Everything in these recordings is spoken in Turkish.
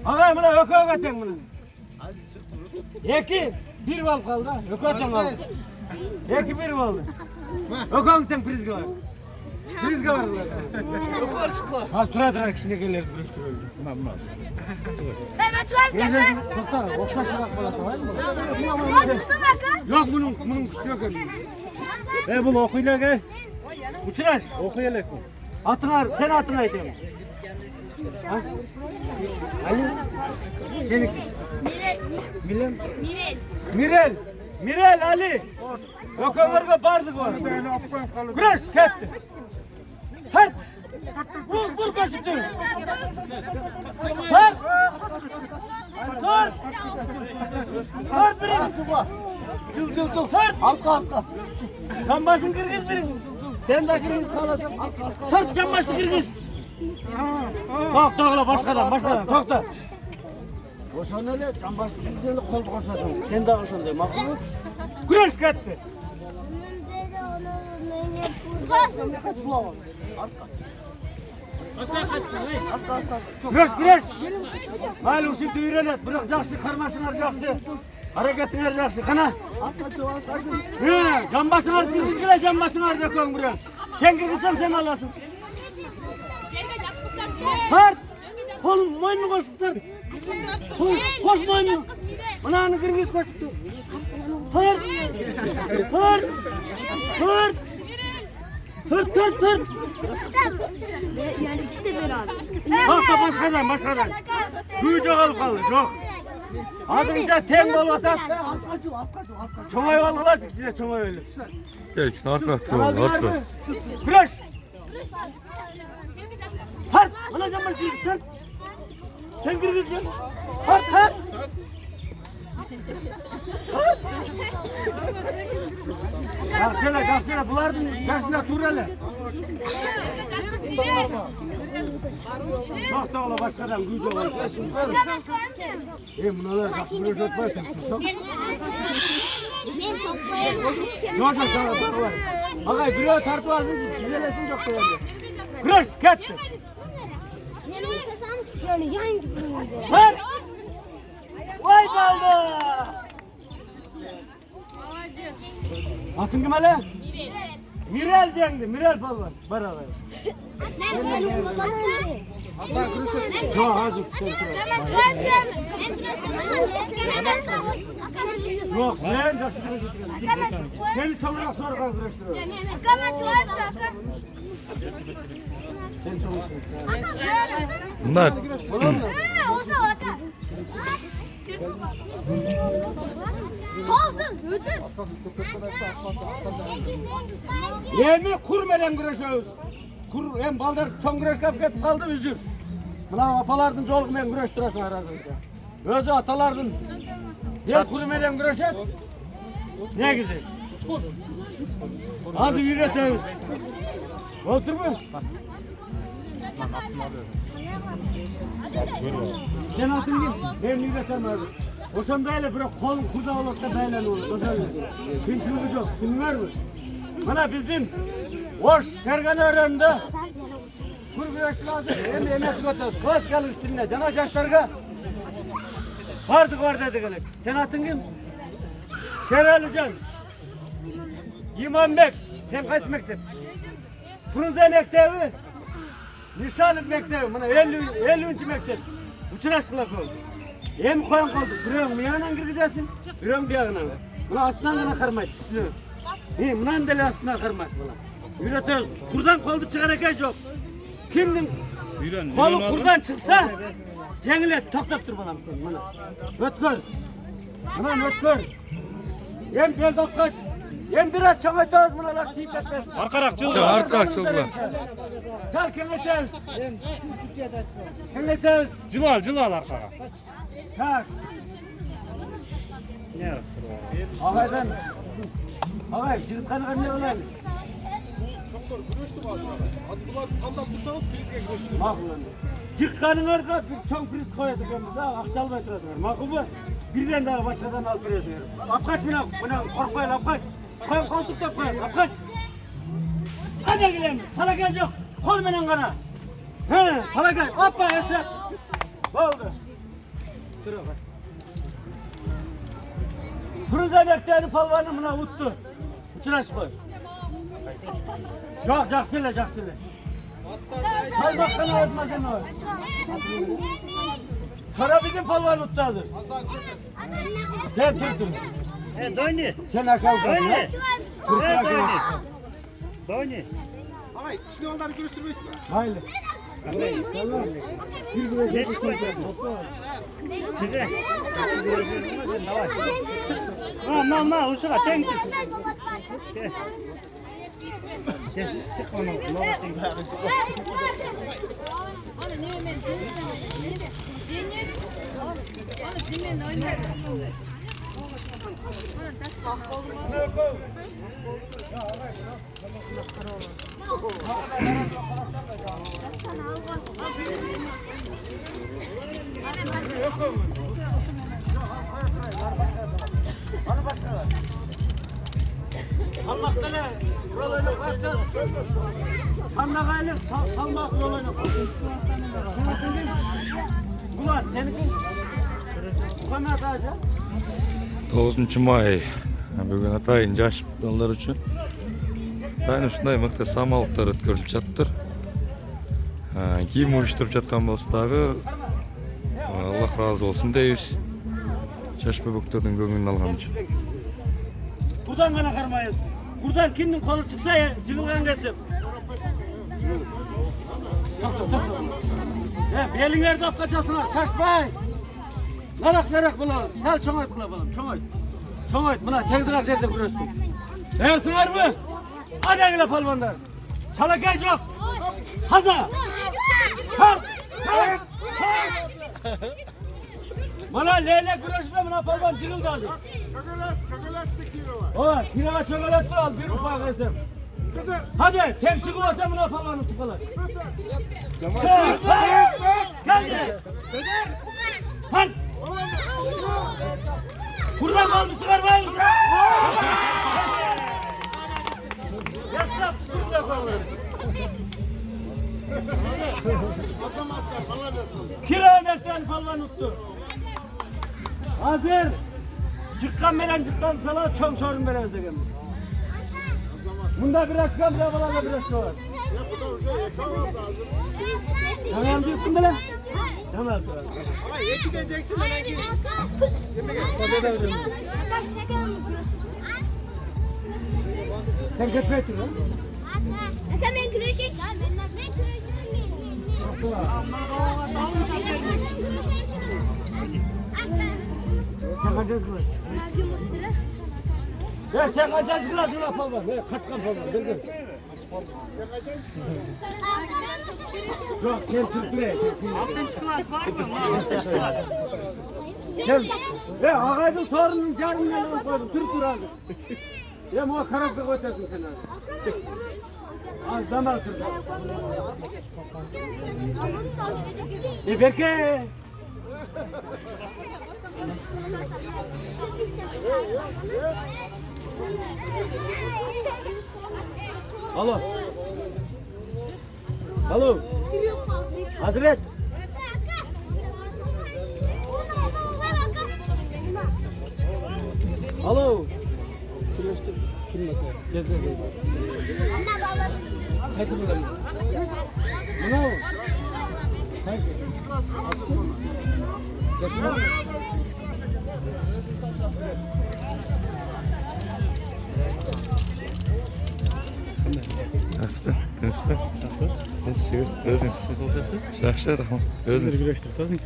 Ağay buna ökü öketen bunu. Eki bir bal kaldı. Öketen kaldı. Eki bir baldı. Öketen prizgi var. Prizgi var. Ökü var çıkla. Az tura kişine gelir duruşturuyor. Tamam. Ben çıkarım. Tokta okşaşı bak bana tamam mı? Çıksın bakın. Yok bunun kuşu yok öyle. Bunu okuyla gel. Uçuraş okuyla. Atına sen atına edeyim. Ha? Ali. Senin. Mirel Ali. Yok ömürge bardık var. Güreş ketti. Tart. Vur kaçtı. Tart. Tart biri. Cıl. Tart. Arka. Çambaşın kırgız biri. Sen de kırgız kalasın. Tart çambaşın kırgız. Tokla başkadan tokta. Oşan öyle çambaşın kırgızını kol koşasın. Sen de oşan diyor makul mu? Güreş ketti. Güreş. Hali usul düğürenet. Bırak jakşı, karmaşın jakşı. Hareketin jakşı. Kana. Canbaşın ardı. Kızgıla canbaşın ardı koyun buraya. Sen kırgızsan sen alasın. Tart. Kolun moynunu koşup tart. Koş moynunu. Ananı kırgız koşup tart. Tart. Yani ikisi de beraber. Bak da başkadan. Büyücü kalıp kaldı çok. Adınca ten bol atar. Çoğay vallahi çıksın ya çoğay öyle. Gelsin arka. Güreş. Tart. Alacağım başlıyız tart. Sen kırgızcın. Tart. Kalksana bulardın yaşına tur hele. Bak da ola başkadan gücü olur. Bunlar kalksın böyle sokmaya tutmuşsun. Yok var. Ağay bir tartı lazım ki güzelesin çok değerli. Güreş ketti. Ver. Vay kaldı. Atın kim hele? Mirel cengi, Mirel balvan. Beraber. Yok hazır. Yok sen seni çalarak sonra kaldırıştırıyor. Sen çalarak. Bunlar. Tolsuz, bütün. Yemi kurmeden güreşiyoruz. Hem baldar çoğun güreş kapıp kaldı üzüm. Buna apalardın çolukmayan güreş durasın arazınca. Özü atalardın. Hem kurmeden güreşet. Ne güzel. Hadi yürüteyiz. Otur mu? Lan nasıl alıyorsun? Sen atın git. Ben yürütem abi. Oşan böyle bırak kol kuda olup da böyle olur. Oşan. Kimsiniz yok. Şimdi var mı? Bana bizim hoş Fergan öğrendi. Kurguyaş lazım. Hem emek götürüyoruz. Klas kalır üstünde. Cana yaşlarga. Vardık dedik. Sen atın kim? Şeralican. İmambek. Sen kaç mektep? Frunze mektebi. Nişanlık mektebi. Bana 50. mektep. Uçuraş kılak oldu. Hem koyan kaldı. Duruyorum bir yanından girgizersin. Duruyorum bir yanından. Buna aslından gana karmaydı. Bundan deli aslından karmaydı. Yürütüyoruz. Kurdan koldu çıkarken yok. Kimdim? Kolu kurdan çıksa cengilet toktaptır bana sen bana. Ötkör. Bana ötkör. Hem beldak kaç. Hem biraz çoğaytağız bunalar çiğip etmez. Arkarak çılgın. Arka çılgın. Çal kenetez. Kenetez. Cılal arkara. Kaç. Ne yaptı o? Ağaydan. Ağay çırtkanı ne olaydı? Çıkkanın orada bir çok priz koyduk önümüzde. Akçalmaya oturuyorsunuz. Makul mu? Birden daha başkadan alıp veriyorsunuz. Apkaç buna korkmayın apkaç. Koyun koltukta koyun apkaç. Hadi gidelim. Sana gelecek. Kol menen kana. Sana gel. Hoppa esir. Oldu. Dur bak. Fırıza bekleyen palvanı buna uttu. Uçuraş koy. Yok, caksile. Say bakkana yazma deme o. Sonra bizim palvanı uttu hazır. Sen tuttun. Dönü. Sen akal kazın. Öyle. Türkler Dönü. kılıç. Dönü. Ama şimdi onları görüştürmeyiz mi? Hayır. Ne çıkıyor? Size. Ma, uçuğa denk. Çık onu. Salmakta ne? Yolunu bakacağız. Salmakayla salmak yolunu. Ulan senin bu kadar daha 9 may. Bugün atayın yaş yollar için. Ben şunday mıqta samalıqlar ötkürülüp жатыр. Kiyim uyuşturup жатқан болса дағы Allah razı olsun deyiz. Yaş bebeklerden көңілін алған için. Buradan kana karmayız. Buradan kimin kolu çıksa ya cıvılgan kesip. Belinlerde apkaçasına şaşmayın. Narak bulalım. Sel çoğayt bulalım. Çoğayt. Buna tezdirak yerde kurursun. Dersinler mi? Hadi öyle palvanlar. Çalakay yok. Haza. Kalk. Bana leylek güreşinde buna palvan cırıldı hadi. Çikolatlı kilo var. O kirava çikolatlı al bir ufak resim. Hadi temçik olsa buna palvanı tukalar. Geldi. Kalk. Buradan kaldı çıkarmayın. Yasla şurada koyalım. Kilometre palvan tuttu. Hazır. Çıkkan salat çok sorun veririz dedim. Bunda biraz çıkan biraz falan da biraz var. Tamam çıktın lan. Tamam. Ama yeki geleceksin de belki. Sen köpek lan. Ben güreşek. Sen kaçacağız mı? Ya sen kaçacağız mı lan şuna palvan? Kaç kan palvan? Dur. Yok sen Türk'üne. Altın çıkmaz var mı? Sen ağaydın sorunun canını lan koydum. Türk kuralı. Ya muha karakter koyacaksın sen abi. Az zaman Türk. Berke. Alo. Hazret. Alo. Kim bakıyor? Cezve değil. Kaçı bulalım? Ne oldu? Kaçı? Getirelim mi? Aspen, Aspen. Özün. Жақсы, рахмат. Өзің. Güreştir tazın.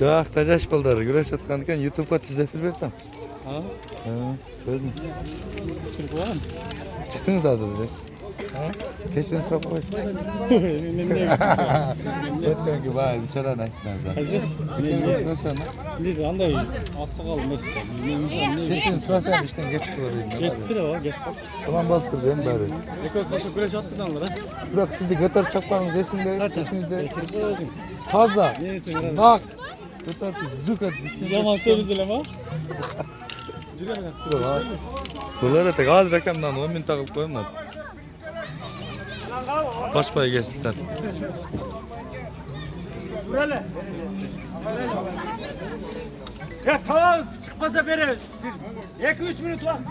Жақта жаш балдары күрес жатқан екен, YouTube'ға түзетіп бердім. Ha? Өзің. Türk var mı? Çıktınız da dedi. Kesin sırap koy. Yetkən ki, bari biçara nəşsiniz da. Hazır. Kesin sırasana. Biz anday aksa kalın mesela. Kesin sırasana işten geçip durayım. Gitti de var, gitti. Tamam balıktır benim bari. Ekos başı güreş attı anlara. Bırak siz de götür çaplarınız resimde, Kaç resimizde. Geçirip oldun. Fazla. Neyse biraz. Nak. Götür zıkat. Yaman söylesene ama. Bunlara tek az rakamdan 10.000 takıp koyayım da. Baş payı geçtikten. Buraya. Ya tamam çıkmasa veririz. 2-3 minut vakit.